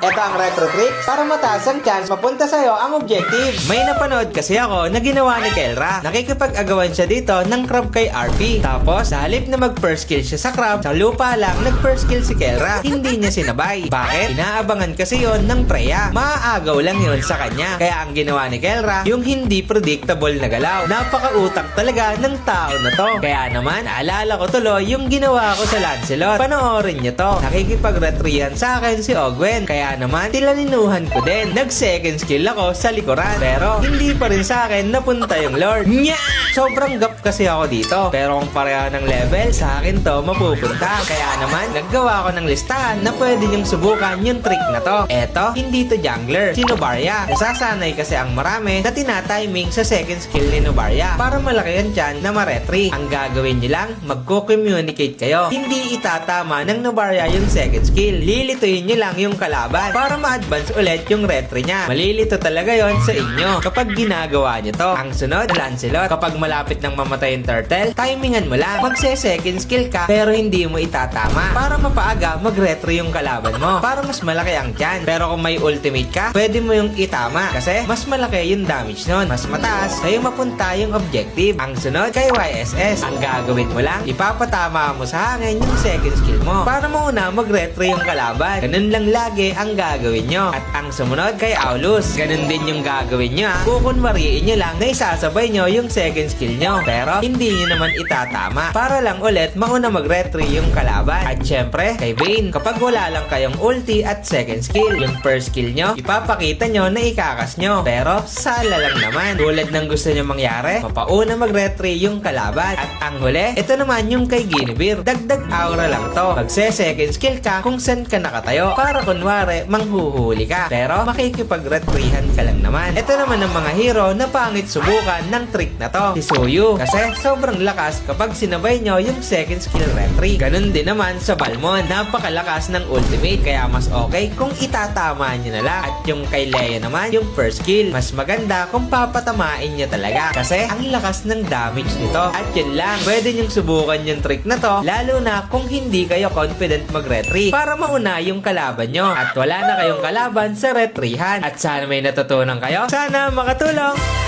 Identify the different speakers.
Speaker 1: Ito ang retro trick para mataas ang chance mapunta sa'yo ang objective. May napanood kasi ako na ginawa ni Kelra. Nakikipag-agawan siya dito ng crab kay RP. Tapos, sa halip na mag-first kill siya sa crab, sa lupa lang nag-first kill si Kelra. Hindi niya sinabay. Bakit? Inaabangan kasi yon ng Freya. Maaagaw lang yon sa kanya. Kaya ang ginawa ni Kelra, yung hindi predictable na galaw. Napakautak talaga ng tao na to. Kaya naman, alala ko tuloy yung ginawa ko sa Lancelot. Panoorin niyo to. Nakikipag-retrihan sa akin si Ogwen. Kaya naman, tilaninuhan ko din. Nag-second skill ako sa likuran. Pero, hindi pa rin sa akin napunta yung Lord. Nya! Sobrang gap kasi ako dito. Pero kung pareha ng level, sa akin to mapupunta. Kaya naman, naggawa ko ng listahan na pwede niyong subukan yung trick na to. Eto, hindi to jungler. Si Novaria. Nasasanay kasi ang marami na tinatiming sa second skill ni Novaria para malaki ang tiyan na ma-retry. Ang gagawin niyo lang, magko-communicate kayo. Hindi itatama ng Novaria yung second skill. Lilituin niyo lang yung kalaban para ma-advance ulit yung retry niya. Malilito talaga yon sa inyo kapag ginagawa niyo to. Ang sunod, Lancelot. Kapag malapit nang mamatay yung turtle, timingan mo lang. Magse-second skill ka pero hindi mo itatama para mapaaga mag-retry yung kalaban mo para mas malaki ang tiyan. Pero kung may ultimate ka, pwede mo yung itama kasi mas malaki yung damage nun. Mas mataas sa'yo mapunta yung objective. Ang sunod, kay YSS. Ang gagawin mo lang, ipapatama mo sa hangin yung second skill mo para mauna mag-retry yung kalaban. Ganun lang lagi ang gagawin nyo. At ang sumunod kay Aulus, ganun din yung gagawin nyo. Kukunwariin nyo lang na isasabay nyo yung second skill nyo. Pero hindi nyo naman itatama para lang ulit mauna mag-retry yung kalaban. At syempre, kay Vayne, kapag wala lang kayong ulti at second skill, yung first skill nyo, ipapakita nyo na ikakas nyo. Pero sala lang naman. Tulad ng gusto nyo mangyari, mapauna mag-retry yung kalaban. At ang huli, ito naman yung kay Guinevere. Dagdag aura lang to. Magse-second skill ka kung saan ka nakatayo para kunwari manghuhuli ka. Pero makikipag-retrihan ka lang naman. Ito naman ang mga hero na pangit subukan ng trick na to. Si Suyu. Kasi sobrang lakas kapag sinabay nyo yung second skill retry. Ganun din naman sa Balmond. Napakalakas ng ultimate. Kaya mas okay kung itatama nyo na lang. At yung kay Leia naman, yung first skill. Mas maganda kung papatamain nyo talaga. Kasi ang lakas ng damage nito. At yun lang. Pwede nyong subukan yung trick na to. Lalo na kung hindi kayo confident mag-retry. Para mauna yung kalaban nyo. At wala na kayong kalaban sa retrihan. At sana may natutunan kayo. Sana makatulong.